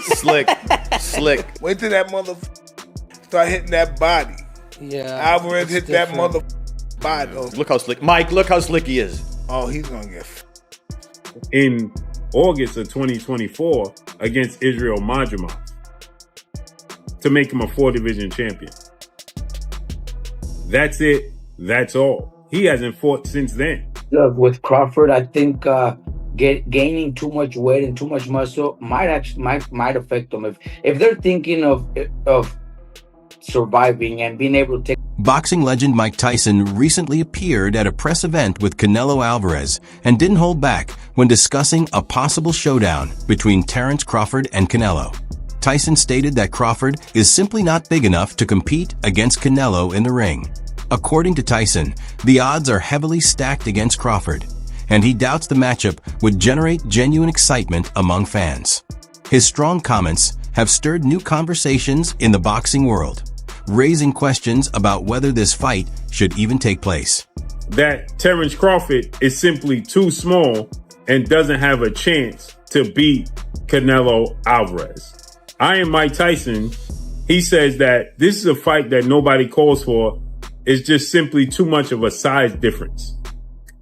Slick. Wait till that start hitting that body. Yeah. Alvarez hit different. That body. Look how slick. Mike, look how slick he is. Oh, he's going to get in August of 2024 against Israel Madrimov to make him a 4-division champion. That's it. That's all. He hasn't fought since then. Look, with Crawford, I think gaining too much weight and too much muscle might affect them. If they're thinking of surviving and being able to take. Boxing legend Mike Tyson recently appeared at a press event with Canelo Alvarez and didn't hold back when discussing a possible showdown between Terence Crawford and Canelo. Tyson stated that Crawford is simply not big enough to compete against Canelo in the ring. According to Tyson, the odds are heavily stacked against Crawford, and he doubts the matchup would generate genuine excitement among fans. His strong comments have stirred new conversations in the boxing world, raising questions about whether this fight should even take place. That Terence Crawford is simply too small and doesn't have a chance to beat Canelo Alvarez. I am Mike Tyson. He says that this is a fight that nobody calls for. It's just simply too much of a size difference.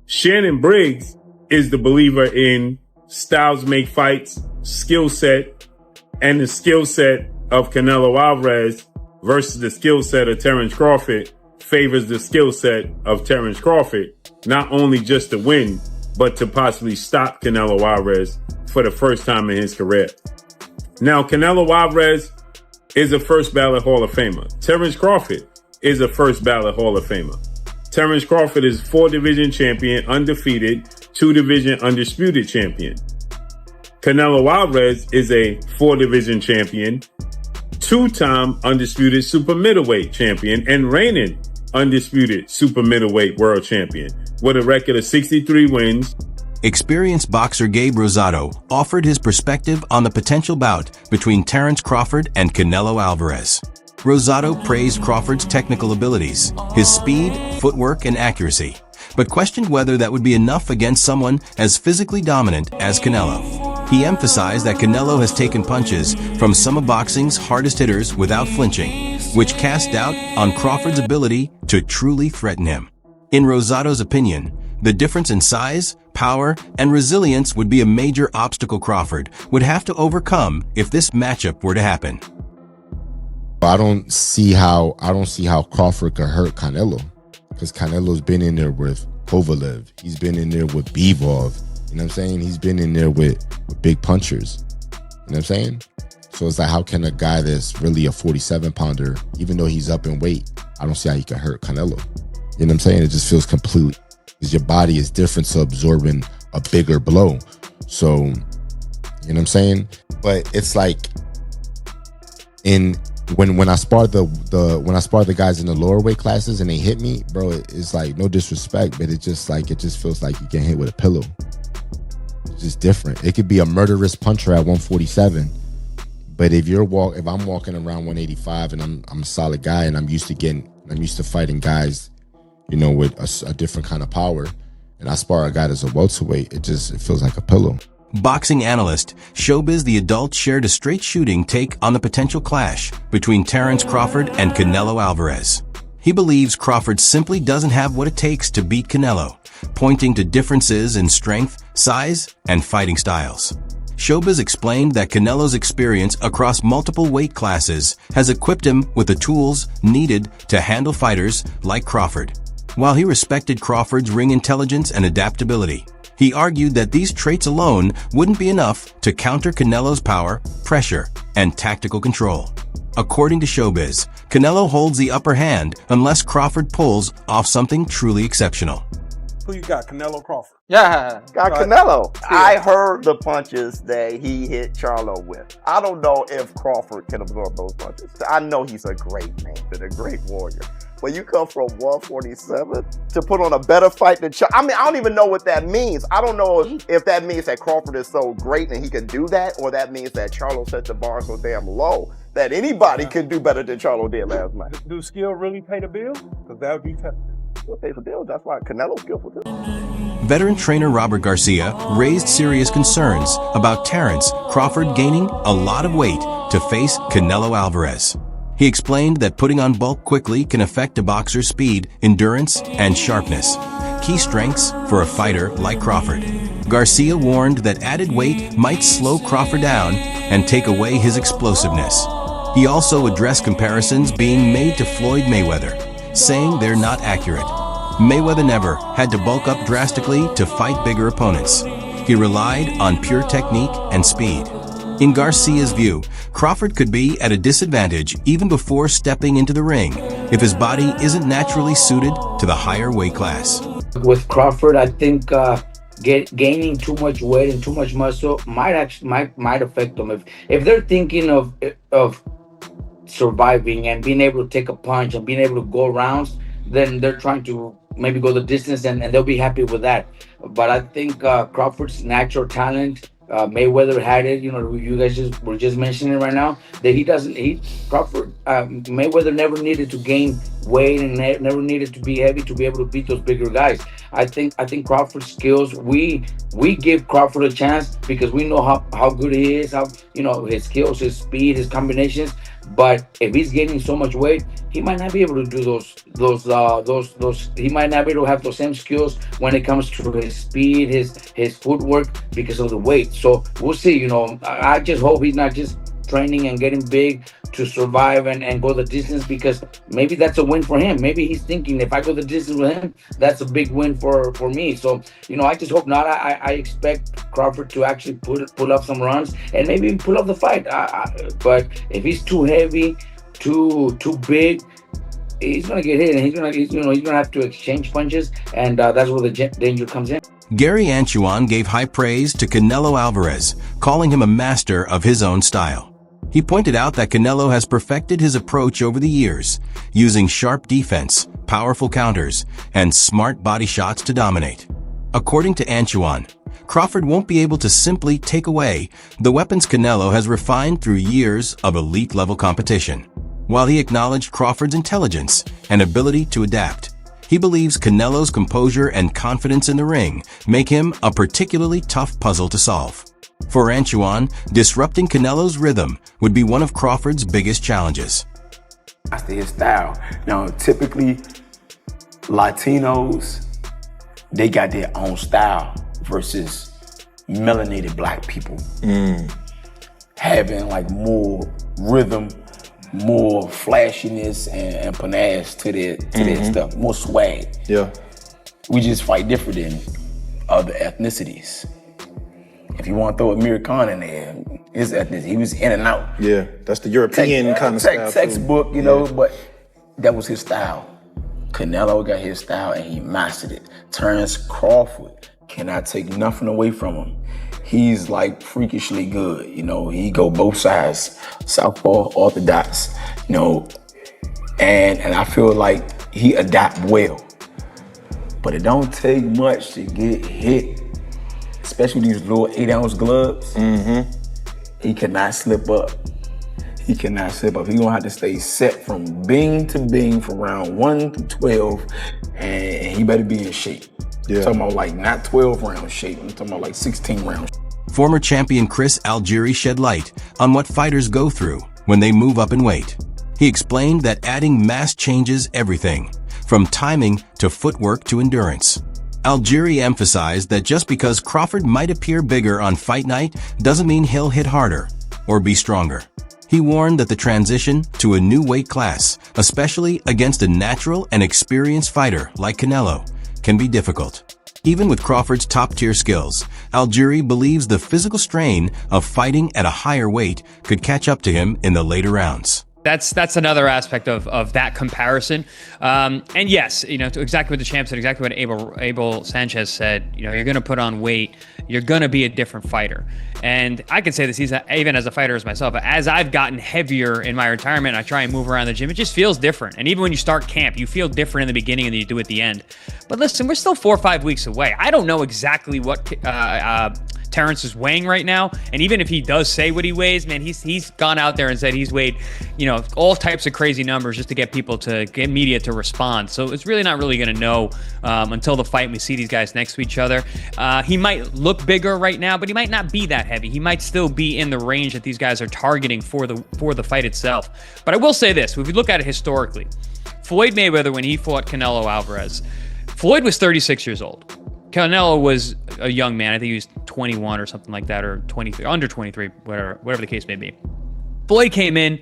Shannon Briggs is the believer in styles make fights, skill set, and the skill set of Canelo Alvarez versus the skill set of Terence Crawford favors the skill set of Terence Crawford, not only just to win, but to possibly stop Canelo Alvarez for the first time in his career. Now, Canelo Alvarez is a first ballot Hall of Famer. Terence Crawford is a first ballot Hall of Famer. Terence Crawford is 4-division champion, undefeated, 2-division undisputed champion. Canelo Alvarez is a 4-division champion, 2-time undisputed super middleweight champion, and reigning undisputed super middleweight world champion with a record of 63 wins. Experienced boxer Gabe Rosado offered his perspective on the potential bout between Terence Crawford and Canelo Alvarez. Rosado praised Crawford's technical abilities, his speed, footwork, and accuracy, but questioned whether that would be enough against someone as physically dominant as Canelo. He emphasized that Canelo has taken punches from some of boxing's hardest hitters without flinching, which cast doubt on Crawford's ability to truly threaten him. In Rosado's opinion, the difference in size, power, and resilience would be a major obstacle Crawford would have to overcome if this matchup were to happen. I don't see how Crawford could hurt Canelo, because Canelo's been in there with Kovalev. He's been in there with Bivol. You know what I'm saying? He's been in there with big punchers. You know what I'm saying? So it's like, how can a guy that's really a 47-pounder, even though he's up in weight, I don't see how he can hurt Canelo. You know what I'm saying? It just feels complete, because your body is different to absorbing a bigger blow. So, you know what I'm saying? But it's like, when I sparred the guys in the lower weight classes and they hit me, bro, it's like, no disrespect, but it just feels like you get hit with a pillow. It's just different. It could be a murderous puncher at 147, but if I'm walking around 185 and I'm a solid guy and I'm used to fighting guys, you know, with a different kind of power, and I spar a guy that's a welterweight, it feels like a pillow. Boxing analyst Showbiz the Adult shared a straight shooting take on the potential clash between Terence Crawford and Canelo Alvarez. He believes Crawford simply doesn't have what it takes to beat Canelo, pointing to differences in strength, size, and fighting styles. Showbiz explained that Canelo's experience across multiple weight classes has equipped him with the tools needed to handle fighters like Crawford. While he respected Crawford's ring intelligence and adaptability, he argued that these traits alone wouldn't be enough to counter Canelo's power, pressure, and tactical control. According to Showbiz, Canelo holds the upper hand unless Crawford pulls off something truly exceptional. Who you got, Canelo Crawford? Yeah. Got Canelo. I heard the punches that he hit Charlo with. I don't know if Crawford can absorb those punches. I know he's a great man and a great warrior. But you come from 147 to put on a better fight than Charlo. I mean, I don't even know what that means. I don't know if that means that Crawford is so great and he can do that, or that means that Charlo set the bar so damn low that anybody can do better than Charlo did last night. Do skill really pay the bill? Because that would be tough. He'll pay for bills. That's why Canelo's skillful too. Veteran trainer Robert Garcia raised serious concerns about Terence Crawford gaining a lot of weight to face Canelo Alvarez. He explained that putting on bulk quickly can affect a boxer's speed, endurance, and sharpness, key strengths for a fighter like Crawford. Garcia warned that added weight might slow Crawford down and take away his explosiveness. He also addressed comparisons being made to Floyd Mayweather, saying they're not accurate. Mayweather never had to bulk up drastically to fight bigger opponents. He relied on pure technique and speed. In Garcia's view, Crawford could be at a disadvantage even before stepping into the ring if his body isn't naturally suited to the higher weight class. With Crawford, I think gaining too much weight and too much muscle might affect them. If they're thinking of surviving and being able to take a punch and being able to go rounds, then they're trying to maybe go the distance and they'll be happy with that. But I think Crawford's natural talent, Mayweather had it. You know, you guys were just mentioning right now that Mayweather never needed to gain weight and never needed to be heavy to be able to beat those bigger guys. I think Crawford's skills, we give Crawford a chance because we know how good he is, how, you know, his skills, his speed, his combinations. But if he's gaining so much weight, he might not be able to do those. He might not be able to have those same skills when it comes to his speed, his footwork, because of the weight. So we'll see. You know, I just hope he's not just training and getting big to survive and go the distance, because maybe that's a win for him. Maybe he's thinking, if I go the distance with him, that's a big win for me. So, you know, I just hope not. I expect Crawford to actually pull up some runs and maybe even pull up the fight. But if he's too heavy, too big, he's gonna get hit, and he's gonna have to exchange punches, and that's where the danger comes in. Gary Anchuan gave high praise to Canelo Alvarez, calling him a master of his own style. He pointed out that Canelo has perfected his approach over the years, using sharp defense, powerful counters, and smart body shots to dominate. According to Anchuan, Crawford won't be able to simply take away the weapons Canelo has refined through years of elite-level competition. While he acknowledged Crawford's intelligence and ability to adapt, he believes Canelo's composure and confidence in the ring make him a particularly tough puzzle to solve. For Anchuan, disrupting Canelo's rhythm would be one of Crawford's biggest challenges. That's his style. Now, typically, Latinos, they got their own style versus melanated black people. Having like more rhythm, more flashiness and panache to their stuff, more swag. Yeah. We just fight different than other ethnicities. If you want to throw Amir Khan in there, his ethnicity, he was in and out. Yeah, that's the European kind of style. Textbook, you know, but that was his style. Canelo got his style and he mastered it. Terence Crawford cannot take nothing away from him. He's like freakishly good, you know. He go both sides, southpaw, orthodox, you know, and I feel like he adapt well. But it don't take much to get hit, especially these little 8-ounce gloves. He cannot slip up. He cannot slip up. He gonna have to stay set from bing to bing from round 1 to 12, and he better be in shape. I'm talking about like not 12 round shape. I'm talking about like 16 round. Former champion Chris Algieri shed light on what fighters go through when they move up in weight. He explained that adding mass changes everything, from timing to footwork to endurance. Algieri emphasized that just because Crawford might appear bigger on fight night doesn't mean he'll hit harder or be stronger. He warned that the transition to a new weight class, especially against a natural and experienced fighter like Canelo, can be difficult. Even with Crawford's top-tier skills, Algieri believes the physical strain of fighting at a higher weight could catch up to him in the later rounds. That's another aspect of that comparison. And yes, you know, exactly what the champ said, exactly what Abel Sanchez said, you know, you're going to put on weight, you're going to be a different fighter. And I can say this even as a fighter as myself, as I've gotten heavier in my retirement, I try and move around the gym, it just feels different. And even when you start camp, you feel different in the beginning than you do at the end. But listen, we're still 4 or 5 weeks away. I don't know exactly what Terence is weighing right now. And even if he does say what he weighs, man, he's gone out there and said he's weighed, all types of crazy numbers just to get media to respond. So it's really not really going to know until the fight. We see these guys next to each other. He might look bigger right now, but he might not be that heavy. He might still be in the range that these guys are targeting for the fight itself. But I will say this, if we look at it historically, Floyd Mayweather, when he fought Canelo Alvarez, Floyd was 36 years old. Canelo was a young man. I think he was 21 or something like that, or 23, under 23, whatever the case may be. Floyd came in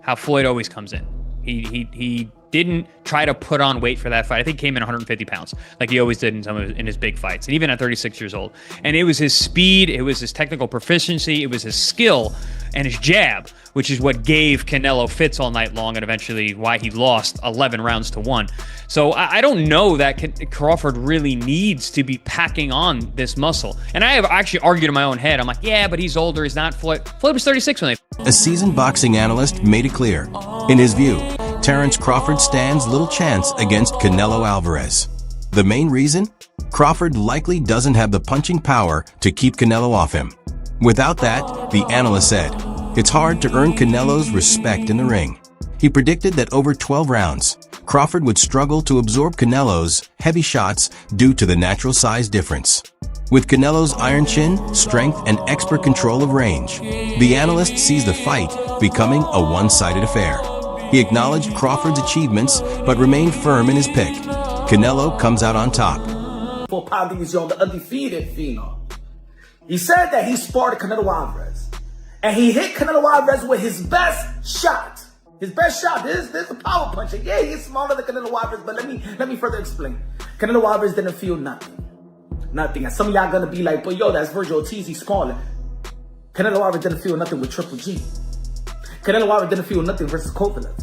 how Floyd always comes in. He didn't try to put on weight for that fight. I think he came in 150 pounds, like he always did in his big fights, and even at 36 years old. And it was his speed, it was his technical proficiency, it was his skill and his jab, which is what gave Canelo fits all night long, and eventually why he lost 11 rounds to 1. So I don't know that Crawford really needs to be packing on this muscle. And I have actually argued in my own head. I'm like, yeah, but he's older. He's not Floyd. Floyd was 36 when they... A seasoned boxing analyst made it clear. In his view, Terence Crawford stands little chance against Canelo Alvarez. The main reason? Crawford likely doesn't have the punching power to keep Canelo off him. Without that, the analyst said, it's hard to earn Canelo's respect in the ring. He predicted that over 12 rounds, Crawford would struggle to absorb Canelo's heavy shots due to the natural size difference. With Canelo's iron chin, strength, and expert control of range, the analyst sees the fight becoming a one-sided affair. He acknowledged Crawford's achievements, but remained firm in his pick. Canelo comes out on top. For pounding is on the undefeated phenom. He said that he sparred Canelo Alvarez, and he hit Canelo Alvarez with his best shot. His best shot. This is a power puncher. Yeah, he's smaller than Canelo Alvarez, but let me further explain. Canelo Alvarez didn't feel nothing. Nothing. And some of y'all gonna be like, but yo, that's Virgil Ortiz, he's smaller. Canelo Alvarez didn't feel nothing with Triple G. Canelo Alvarez didn't feel nothing versus Kovalev.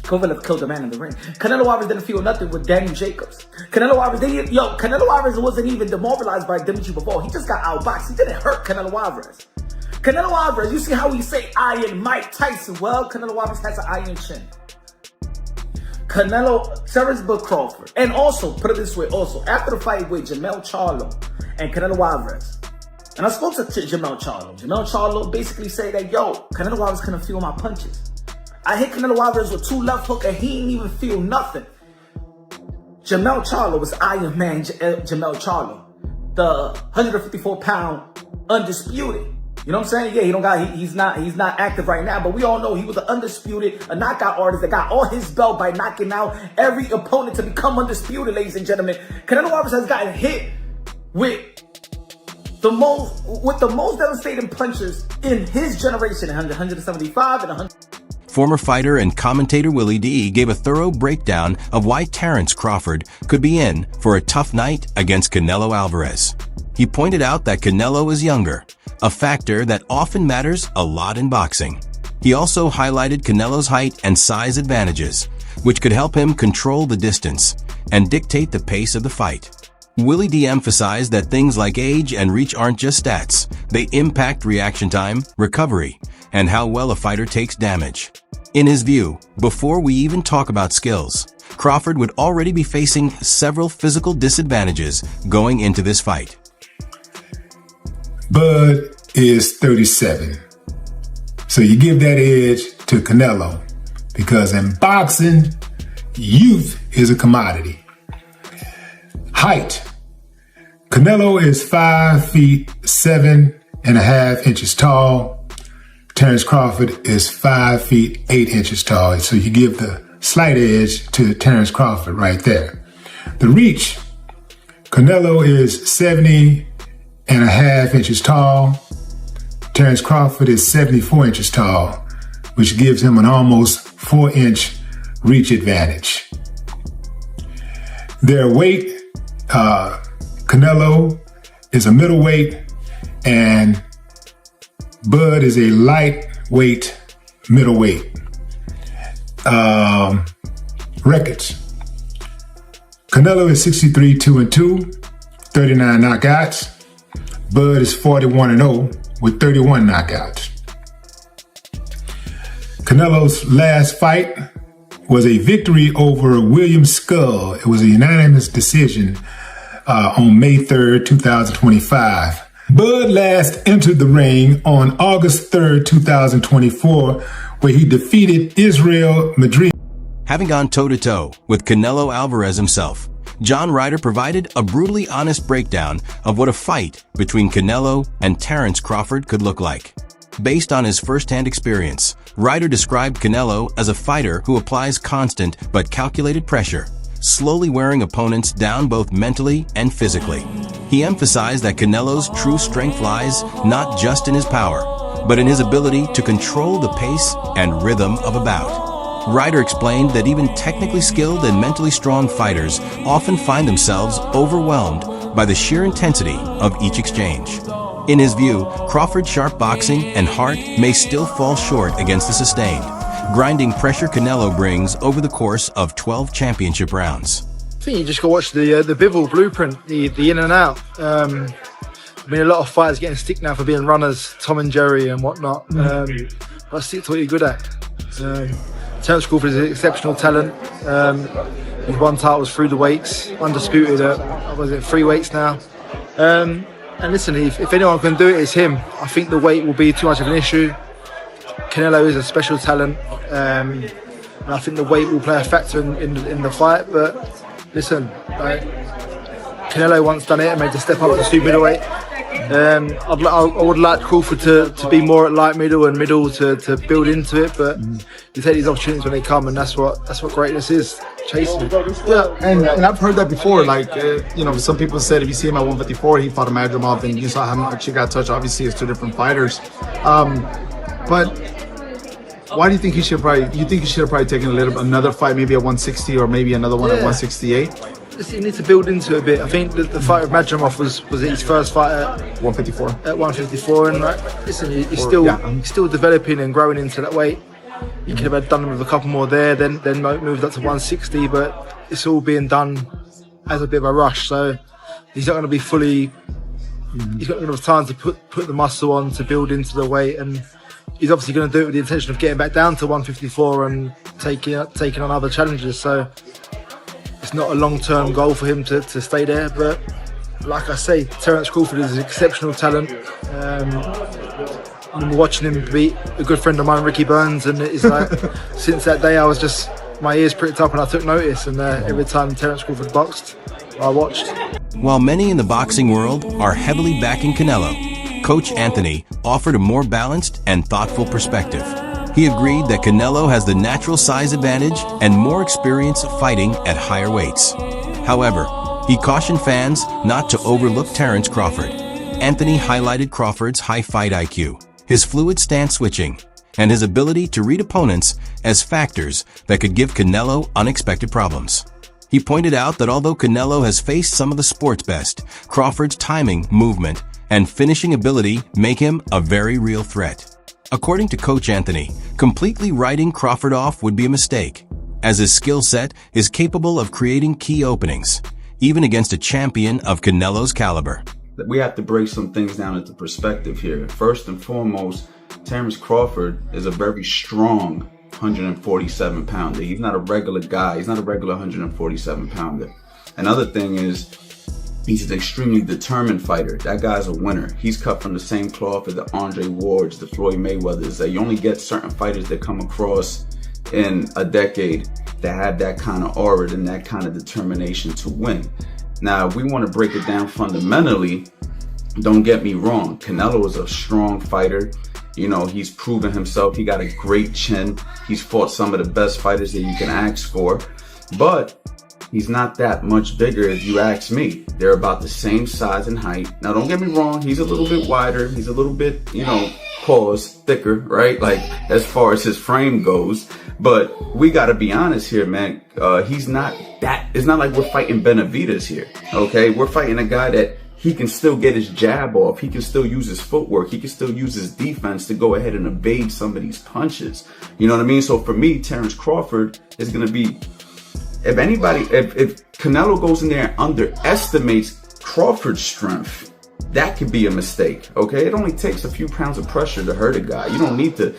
Kovalev killed the man in the ring. Canelo Alvarez didn't feel nothing with Daniel Jacobs. Canelo Alvarez wasn't even demoralized by Dimitri Bivol. He just got outboxed. He didn't hurt Canelo Alvarez. Canelo Alvarez, you see how we say iron Mike Tyson? Well, Canelo Alvarez has an iron chin. Terence Crawford. And also, put it this way, after the fight with Jermell Charlo and Canelo Alvarez, and I spoke to Jermell Charlo. Jermell Charlo basically said that, yo, Canelo Alvarez couldn't feel my punches. I hit Canelo Alvarez with 2 left hooks and he didn't even feel nothing. Jamel Charlo was Iron Man Jamel Charlo, the 154-pound undisputed. You know what I'm saying? Yeah, he's not active right now, but we all know he was an undisputed, a knockout artist that got all his belt by knocking out every opponent to become undisputed, ladies and gentlemen. Canelo Alvarez has gotten hit with the most devastating punches in his generation, 175 and 100. Former fighter and commentator Willie D gave a thorough breakdown of why Terence Crawford could be in for a tough night against Canelo Alvarez. He pointed out that Canelo is younger, a factor that often matters a lot in boxing. He also highlighted Canelo's height and size advantages, which could help him control the distance and dictate the pace of the fight. Willie D emphasized that things like age and reach aren't just stats. They impact reaction time, recovery, and how well a fighter takes damage. In his view, before we even talk about skills, Crawford would already be facing several physical disadvantages going into this fight. Bud is 37. So you give that edge to Canelo because in boxing, youth is a commodity. Height. Canelo is 5 feet 7.5 tall. Terence Crawford is 5 feet 8 inches tall. So you give the slight edge to Terence Crawford right there. The reach. Canelo is 70.5 inches tall. Terence Crawford is 74 inches tall, which gives him an almost 4-inch reach advantage. Their weight, Canelo is a middleweight and Bud is a lightweight middleweight. Records. Canelo is 63-2-2, 39 knockouts. Bud is 41-0 with 31 knockouts. Canelo's last fight was a victory over William Skull. It was a unanimous decision on May 3rd, 2025. Bud last entered the ring on August 3rd, 2024, where he defeated Israel Madrid. Having gone toe-to-toe with Canelo Alvarez himself, John Ryder provided a brutally honest breakdown of what a fight between Canelo and Terence Crawford could look like. Based on his first-hand experience, Ryder described Canelo as a fighter who applies constant but calculated pressure, slowly wearing opponents down both mentally and physically. He emphasized that Canelo's true strength lies not just in his power, but in his ability to control the pace and rhythm of a bout. Ryder explained that even technically skilled and mentally strong fighters often find themselves overwhelmed by the sheer intensity of each exchange. In his view, Crawford's sharp boxing and heart may still fall short against the sustained, grinding pressure Canelo brings over the course of 12 championship rounds. I think you just got to watch the Bivol blueprint, the in and out. I mean, a lot of fighters getting stick now for being runners, Tom and Jerry and whatnot. But stick to what you're good at. Terence Crawford is an exceptional talent. He's won titles through the weights, undisputed at 3 weights now. And listen, if anyone can do it, it's him. I think the weight will be too much of an issue. Canelo is a special talent, and I think the weight will play a factor in the fight. But listen, Canelo once done it and made the step up to super middleweight. I would like Crawford to be more at light middle and middle to build into it, but you take these opportunities when they come, and that's what greatness is, chasing it. Yeah, and I've heard that before. Like some people said if you see him at 154, he fought a Madrimov, and you saw how much he got touched. Obviously, it's 2 different fighters. But why do you think he should probably? You think he should have probably taken another fight, maybe at 160 or maybe another one at 168? You need to build into it a bit. I think the fight with Madrimov was his first fight at 154. At 154, and listen, he's still developing and growing into that weight. You could have done with a couple more there, then moved up to 160, but it's all being done as a bit of a rush. So he's not going to be fully. He's not going to have time to put the muscle on to build into the weight, and he's obviously going to do it with the intention of getting back down to 154 and taking on other challenges. So it's not a long-term goal for him to stay there, but like I say, Terence Crawford is an exceptional talent. I remember watching him beat a good friend of mine, Ricky Burns, and it's like since that day I was just, my ears pricked up and I took notice, and every time Terence Crawford boxed, I watched. While many in the boxing world are heavily backing Canelo, Coach Anthony offered a more balanced and thoughtful perspective. He agreed that Canelo has the natural size advantage and more experience fighting at higher weights. However, he cautioned fans not to overlook Terence Crawford. Anthony highlighted Crawford's high fight IQ, his fluid stance switching, and his ability to read opponents as factors that could give Canelo unexpected problems. He pointed out that although Canelo has faced some of the sport's best, Crawford's timing, movement, and finishing ability make him a very real threat. According to Coach Anthony, completely writing Crawford off would be a mistake, as his skill set is capable of creating key openings, even against a champion of Canelo's caliber. We have to break some things down into perspective here. First and foremost, Terence Crawford is a very strong 147-pounder. He's not a regular guy. He's not a regular 147-pounder. Another thing is, he's an extremely determined fighter. That guy's a winner. He's cut from the same cloth as the Andre Wards, the Floyd Mayweathers. That you only get certain fighters that come across in a decade that have that kind of aura and that kind of determination to win. Now, if we want to break it down fundamentally, don't get me wrong. Canelo is a strong fighter. You know, he's proven himself. He got a great chin. He's fought some of the best fighters that you can ask for. But he's not that much bigger if you ask me. They're about the same size and height. Now, don't get me wrong. He's a little bit wider. He's a little bit, thicker, right? Like, as far as his frame goes. But we got to be honest here, man. He's not that. It's not like we're fighting Benavidez here, okay? We're fighting a guy that he can still get his jab off. He can still use his footwork. He can still use his defense to go ahead and evade some of these punches. You know what I mean? So for me, Terence Crawford is going to be, if Canelo goes in there and underestimates Crawford's strength, that could be a mistake, okay? It only takes a few pounds of pressure to hurt a guy. You don't need to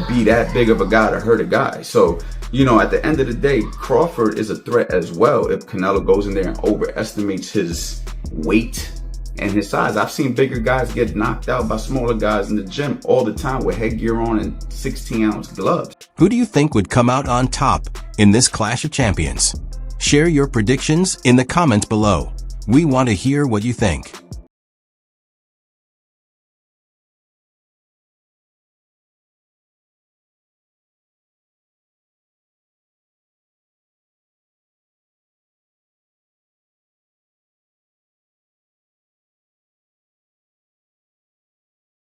be that big of a guy to hurt a guy. So, at the end of the day, Crawford is a threat as well if Canelo goes in there and overestimates his weight and his size. I've seen bigger guys get knocked out by smaller guys in the gym all the time with headgear on and 16-ounce gloves. Who do you think would come out on top in this Clash of Champions? Share your predictions in the comments below. We want to hear what you think.